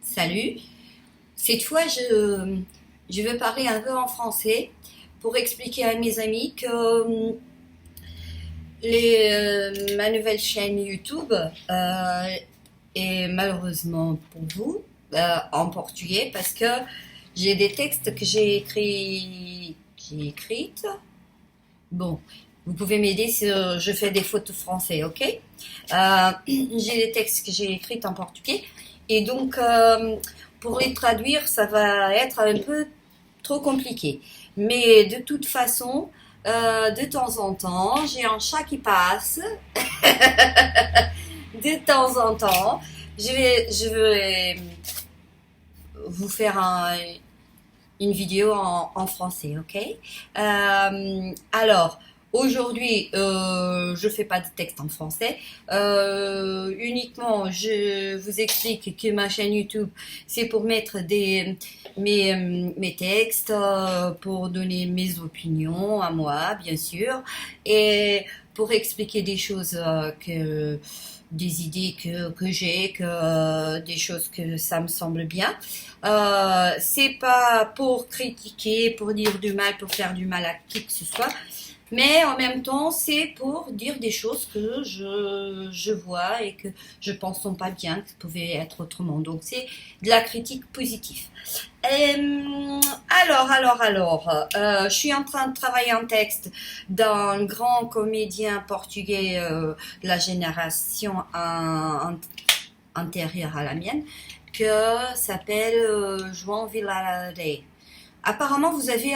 Salut. Cette fois, je veux parler un peu en français pour expliquer à mes amis que ma nouvelle chaîne YouTube est malheureusement pour vous en portugais parce que j'ai des textes que j'ai écrites. Bon, vous pouvez m'aider si je fais des fautes français, ok? J'ai des textes que j'ai écrits en portugais et donc pour les traduire, ça va être un peu trop compliqué. Mais de toute façon, de temps en temps, j'ai un chat qui passe. De temps en temps, je vais vous faire une vidéo en français, ok? Alors, aujourd'hui, je fais pas de texte en français. Uniquement, je vous explique que ma chaîne YouTube, c'est pour mettre mes textes, pour donner mes opinions à moi, bien sûr, et pour expliquer des choses des idées que j'ai, des choses que ça me semble bien. C'est pas pour critiquer, pour dire du mal, pour faire du mal à qui que ce soit, mais en même temps, c'est pour dire des choses que je vois et que je pense sont pas bien, que pouvaient être autrement. Donc, c'est de la critique positive. Je suis en train de travailler un texte d'un grand comédien portugais de la génération antérieure à la mienne, que s'appelle João Vilaré. Apparemment, vous avez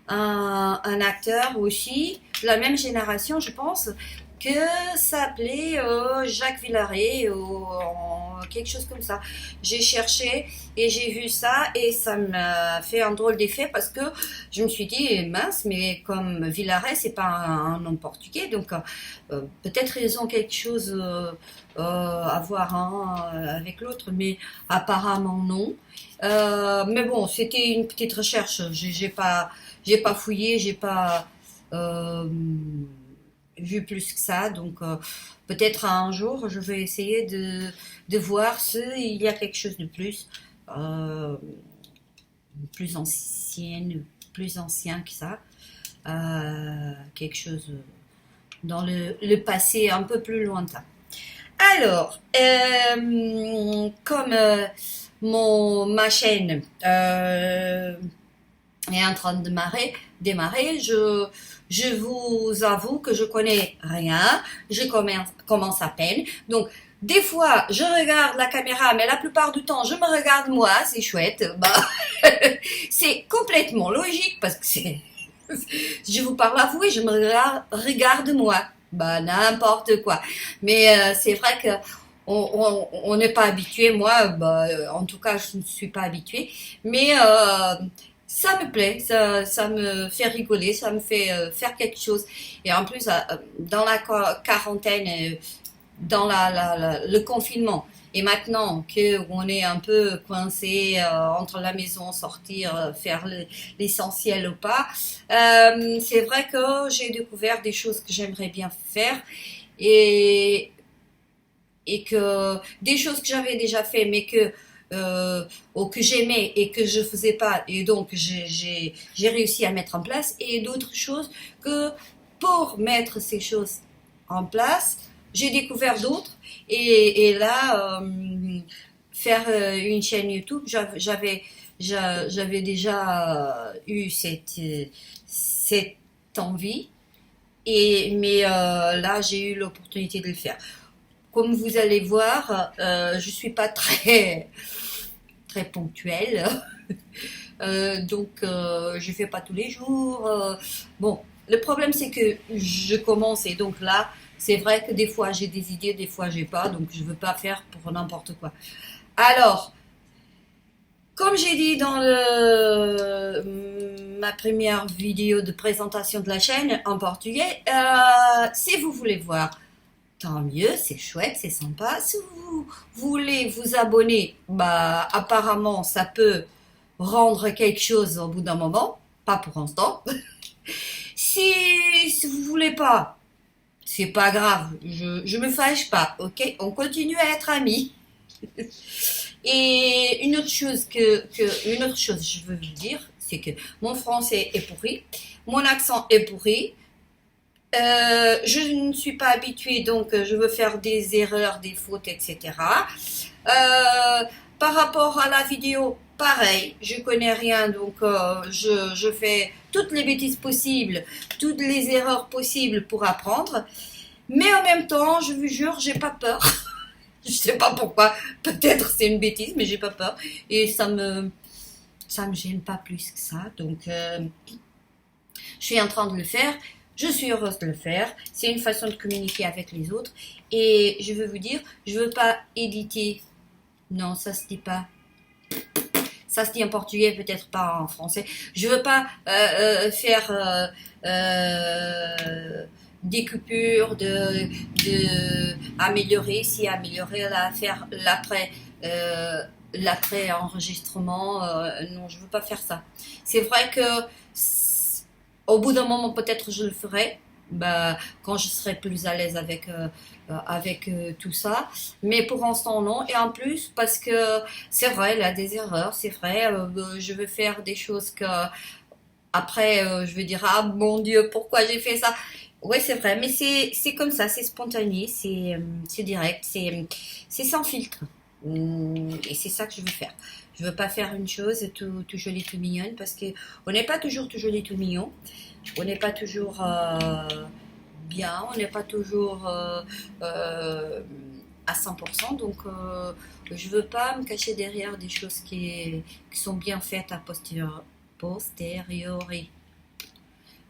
un acteur aussi, de la même génération, je pense, que s'appelait Jacques Villaret ou quelque chose comme ça. J'ai cherché et j'ai vu ça et ça m'a fait un drôle d'effet parce que je me suis dit mince, mais comme Villaret c'est pas un nom portugais, donc peut-être ils ont quelque chose à voir avec l'autre, mais apparemment non. Mais bon, c'était une petite recherche. J'ai pas fouillé, j'ai pas vu plus que ça. Donc peut-être un jour, je vais essayer de voir s'il y a quelque chose de euh, plus ancien que ça. Quelque chose dans le passé un peu plus lointain. Alors, comme ma chaîne est en train de démarrer, je vous avoue que je connais rien, je commence à peine. Donc, des fois, je regarde la caméra, mais la plupart du temps, je me regarde moi, c'est chouette. Bah, c'est complètement logique parce que je vous parle à vous et je me regarde moi. Bah, n'importe quoi. Mais c'est vrai que on n'est pas habitué. Moi, bah, en tout cas, je ne suis pas habituée. Mais ça me plaît, ça me fait rigoler, ça me fait faire quelque chose. Et en plus, dans la quarantaine, dans le confinement, et maintenant qu'on est un peu coincé entre la maison, sortir, faire l'essentiel ou pas, c'est vrai que j'ai découvert des choses que j'aimerais bien faire et, et que des choses que j'avais déjà fait, mais ou que j'aimais et que je faisais pas, et donc j'ai réussi à mettre en place, et d'autres choses que pour mettre ces choses en place, j'ai découvert d'autres, et là, faire une chaîne YouTube, j'avais déjà eu cette envie, mais là, j'ai eu l'opportunité de le faire. Comme vous allez voir, je suis pas très ponctuelle, donc je fais pas tous les jours. Bon, le problème c'est que je commence et donc là, c'est vrai que des fois j'ai des idées, des fois j'ai pas, donc je veux pas faire pour n'importe quoi. Alors, comme j'ai dit dans ma première vidéo de présentation de la chaîne en portugais, si vous voulez voir, tant mieux, c'est chouette, c'est sympa. Si vous voulez vous abonner, bah apparemment ça peut rendre quelque chose au bout d'un moment, pas pour l'instant. Si vous voulez pas, c'est pas grave, je me fâche pas, ok? On continue à être amis. Et une autre chose une autre chose, je veux vous dire, c'est que mon français est pourri, mon accent est pourri. Je ne suis pas habituée, donc je veux faire des erreurs, des fautes, etc. Par rapport à la vidéo, pareil, je connais rien, donc je fais toutes les bêtises possibles, toutes les erreurs possibles pour apprendre. Mais en même temps, je vous jure, j'ai pas peur. Je sais pas pourquoi, peut-être c'est une bêtise, mais j'ai pas peur. Et ça me gêne pas plus que ça. Donc, je suis en train de le faire. Je suis heureuse de le faire. C'est une façon de communiquer avec les autres. Et je veux vous dire, je veux pas éditer. Non, ça se dit pas. Ça se dit en portugais, peut-être pas en français. Je veux pas faire des coupures, améliorer, si améliorer, là, faire l'après enregistrement. Non, je veux pas faire ça. C'est vrai que au bout d'un moment, peut-être je le ferai, bah, quand je serai plus à l'aise avec tout ça. Mais pour l'instant, non. Et en plus, parce que c'est vrai, il y a des erreurs, c'est vrai. Je veux faire des choses que après, je vais dire, ah mon Dieu, pourquoi j'ai fait ça? Ouais, c'est vrai, mais c'est comme ça, c'est spontané, c'est direct, c'est sans filtre. Et c'est ça que je veux faire. Je veux pas faire une chose tout jolie, tout mignonne, parce que on n'est pas toujours tout joli, tout mignon. On n'est pas toujours bien, on n'est pas toujours à 100%. Donc, je veux pas me cacher derrière des choses qui sont bien faites à posteriori.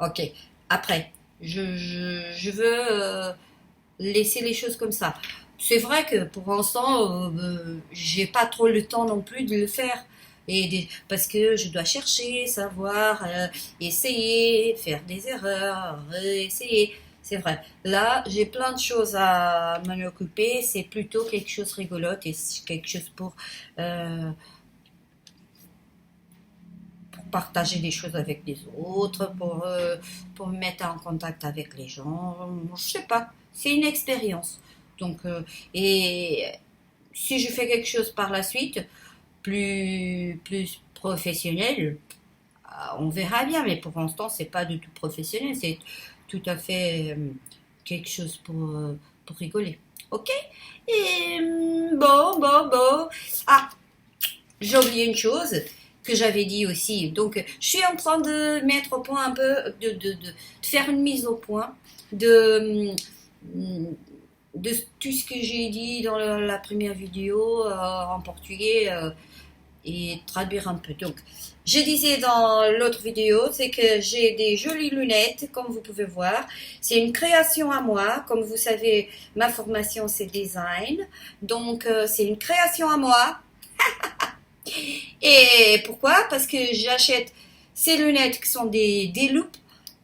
Ok, après, je veux laisser les choses comme ça. C'est vrai que pour l'instant, j'ai pas trop le temps non plus de le faire. Parce que je dois chercher, savoir, essayer, faire des erreurs, essayer. C'est vrai. Là, j'ai plein de choses à m'en occuper. C'est plutôt quelque chose de rigolote et quelque chose pour partager des choses avec les autres, pour me mettre en contact avec les gens. Je sais pas. C'est une expérience. Donc, et si je fais quelque chose par la suite, plus professionnel, on verra bien. Mais pour l'instant, c'est pas du tout professionnel. C'est tout à fait quelque chose pour rigoler. Ok? Et bon. Ah, j'ai oublié une chose que j'avais dit aussi. Donc, je suis en train de mettre au point un peu, de faire une mise au point de tout ce que j'ai dit dans la première vidéo en portugais et traduire un peu. Donc, je disais dans l'autre vidéo, c'est que j'ai des jolies lunettes, comme vous pouvez voir. C'est une création à moi. Comme vous savez, ma formation, c'est design. Donc, c'est une création à moi. Et pourquoi? Parce que j'achète ces lunettes qui sont des loupes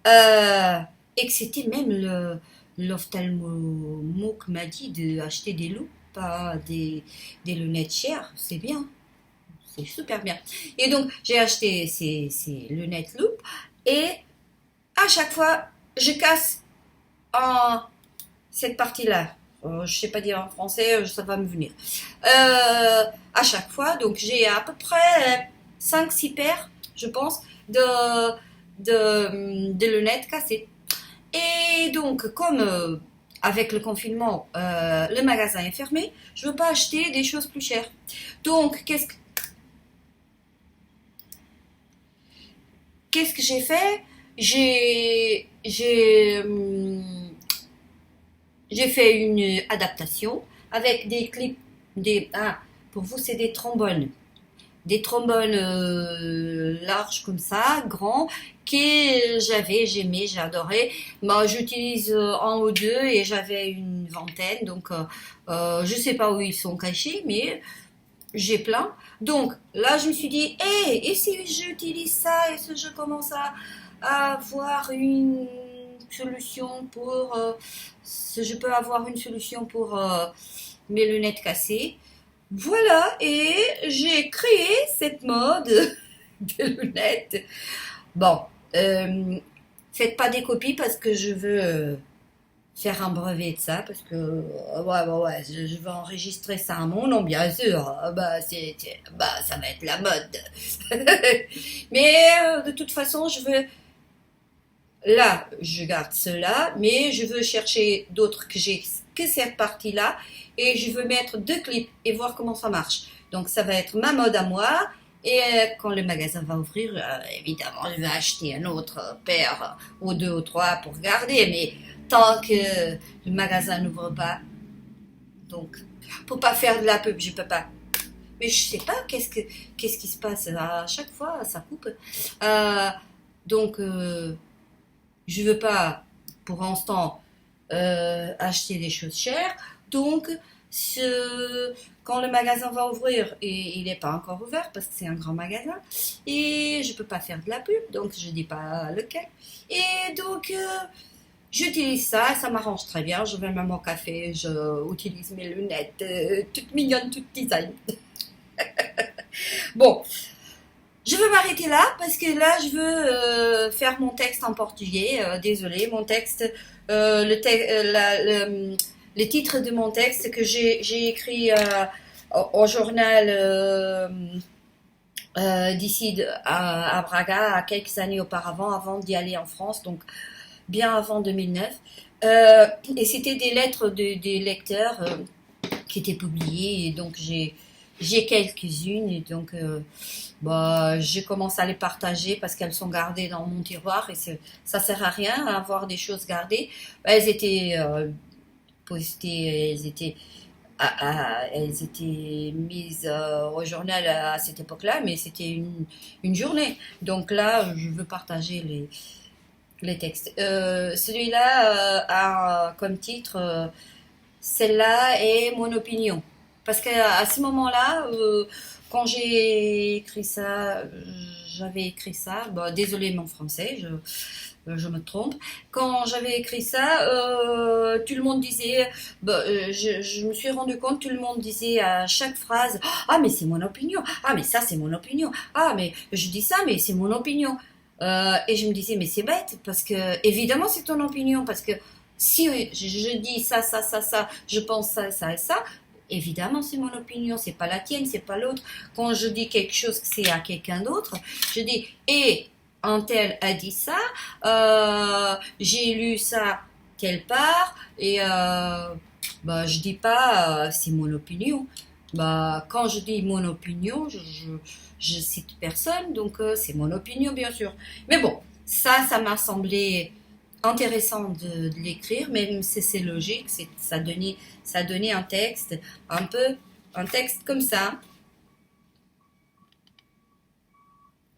et que c'était même l'ophtalmo qui m'a dit d'acheter des loupes, pas des lunettes chères. C'est bien, c'est super bien. Et donc, j'ai acheté ces lunettes loupes et à chaque fois, je casse cette partie-là. Je sais pas dire en français, ça va me venir. À chaque fois, donc j'ai à peu près 5-6 paires, je pense, de lunettes cassées. Et donc, comme avec le confinement, le magasin est fermé, je veux pas acheter des choses plus chères. Donc, qu'est-ce que j'ai fait? J'ai fait une adaptation avec des clips, pour vous c'est des trombones. Des trombones larges comme ça, grands, que j'aimé, j'ai adoré. Moi, j'utilise un ou deux et j'avais une vingtaine, donc je sais pas où ils sont cachés, mais j'ai plein. Donc là, je me suis dit, et si j'utilise ça et si je commence à avoir une solution si je peux avoir une solution pour mes lunettes cassées. Voilà, et j'ai créé cette mode de lunettes. Bon, faites pas des copies parce que je veux faire un brevet de ça parce que ouais, je vais enregistrer ça à mon nom, bien sûr. Bah, ça va être la mode. Mais de toute façon, je veux là, je garde cela, mais je veux chercher d'autres que j'ai que cette partie-là et je veux mettre 2 clips et voir comment ça marche. Donc ça va être ma mode à moi et quand le magasin va ouvrir, évidemment, je vais acheter un autre paire ou 2 ou 3 pour garder, mais tant que le magasin n'ouvre pas, donc pour pas faire de la pub, je peux pas. Mais je sais pas qu'est-ce qui se passe à chaque fois, ça coupe. Euh, donc je veux pas pour l'instant acheter des choses chères. Donc, quand le magasin va ouvrir, et il n'est pas encore ouvert parce que c'est un grand magasin, et je peux pas faire de la pub, donc je dis pas lequel. Et donc, j'utilise ça, ça m'arrange très bien. Je vais même au café, je utilise mes lunettes, toutes mignonnes, toutes design. Bon, je veux m'arrêter là parce que là, je veux faire mon texte en portugais. Désolé, mon texte, le titre de mon texte que j'ai écrit au journal d'ici à Braga, à quelques années auparavant, avant d'y aller en France, donc bien avant 2009. Et c'était des lettres des lecteurs qui étaient publiées, et donc j'ai quelques-unes, et donc bah, j'ai commencé à les partager parce qu'elles sont gardées dans mon tiroir et ça sert à rien à avoir des choses gardées. Elles étaient postées, elles étaient mises au journal à cette époque-là, mais c'était une journée. Donc là, je veux partager les textes. Celui-là a comme titre Celle-là est mon opinion. Parce qu'à ce moment-là, quand j'ai écrit ça, j'avais écrit ça, bah, désolé mon français, je me trompe. Quand j'avais écrit ça, tout le monde disait, bah, je me suis rendu compte, tout le monde disait à chaque phrase, ah mais c'est mon opinion, ah mais ça c'est mon opinion, ah mais je dis ça mais c'est mon opinion. Et je me disais mais c'est bête parce que évidemment c'est ton opinion parce que si je dis ça, je pense ça et ça, évidemment c'est mon opinion, c'est pas la tienne, c'est pas l'autre. Quand je dis quelque chose que c'est à quelqu'un d'autre, je dis et un tel a dit ça, j'ai lu ça telle part et bah je dis pas c'est mon opinion. Bah quand je dis mon opinion, je cite personne, donc c'est mon opinion bien sûr. Mais bon, ça m'a semblé intéressant de l'écrire, même si c'est logique, ça donnait un texte, un texte comme ça.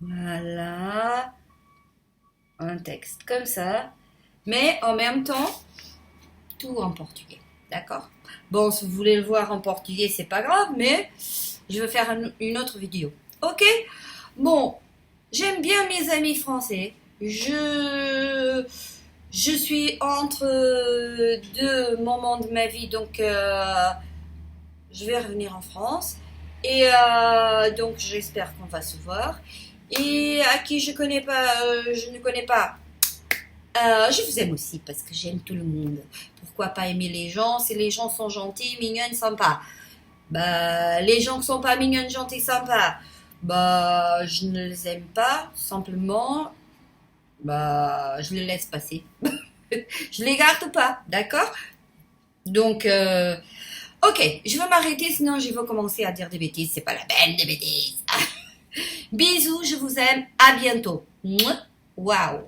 Voilà, un texte comme ça, mais en même temps, tout en portugais, d'accord? Bon, si vous voulez le voir en portugais, c'est pas grave, mais je vais faire une autre vidéo. Ok? Bon, j'aime bien mes amis français. Je suis entre 2 moments de ma vie, donc je vais revenir en France. Et donc j'espère qu'on va se voir. Et à qui je connais pas, je ne connais pas. Je vous aime aussi parce que j'aime tout le monde. Pourquoi pas aimer les gens si les gens sont gentils, mignonnes, sympas. Bah, les gens qui sont pas mignonnes, gentils, sympas, bah, je ne les aime pas. Simplement, bah, je les laisse passer. Je les garde pas, d'accord? Donc, ok, je vais m'arrêter, sinon je vais commencer à dire des bêtises. C'est pas la peine des bêtises. Bisous, je vous aime. À bientôt. Waouh.